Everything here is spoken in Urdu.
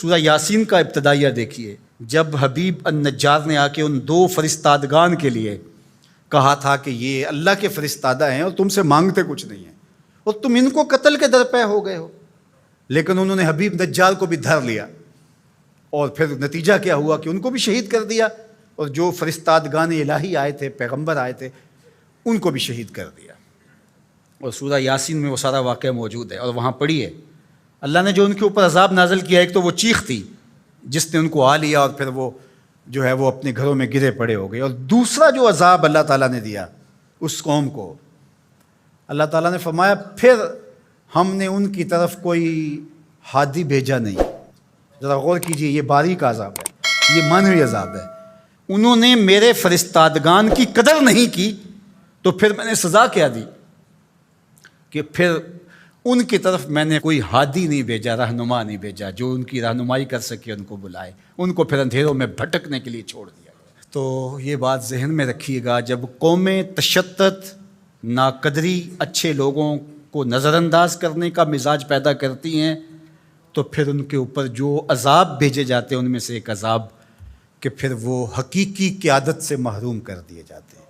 سورہ یاسین کا ابتدائیہ دیکھیے، جب حبیب النجار نے آ کے ان 2 فرستادگان کے لیے کہا تھا کہ یہ اللہ کے فرستادہ ہیں اور تم سے مانگتے کچھ نہیں ہیں اور تم ان کو قتل کے در پہ ہو گئے ہو، لیکن انہوں نے حبیب نجار کو بھی دھر لیا، اور پھر نتیجہ کیا ہوا کہ ان کو بھی شہید کر دیا، اور جو فرستادگان الہی آئے تھے، پیغمبر آئے تھے، ان کو بھی شہید کر دیا۔ اور سورہ یاسین میں وہ سارا واقعہ موجود ہے، اور وہاں پڑھیے اللہ نے جو ان کے اوپر عذاب نازل کیا۔ ایک تو وہ چیخ تھی جس نے ان کو آ لیا، اور پھر وہ جو ہے وہ اپنے گھروں میں گرے پڑے ہو گئے، اور دوسرا جو عذاب اللہ تعالیٰ نے دیا اس قوم کو، اللہ تعالیٰ نے فرمایا پھر ہم نے ان کی طرف کوئی ہادی بھیجا نہیں۔ ذرا غور کیجئے، یہ باریک عذاب ہے، یہ معنوی عذاب ہے۔ انہوں نے میرے فرستادگان کی قدر نہیں کی تو پھر میں نے سزا کیا دی کہ پھر ان کی طرف میں نے کوئی ہادی نہیں بھیجا، رہنما نہیں بھیجا جو ان کی رہنمائی کر سکے، ان کو بلائے، ان کو پھر اندھیروں میں بھٹکنے کے لیے چھوڑ دیا گیا۔ تو یہ بات ذہن میں رکھیے گا، جب قومیں تشدد، ناقدری، اچھے لوگوں کو نظر انداز کرنے کا مزاج پیدا کرتی ہیں، تو پھر ان کے اوپر جو عذاب بھیجے جاتے ہیں ان میں سے ایک عذاب کہ پھر وہ حقیقی قیادت سے محروم کر دیے جاتے ہیں۔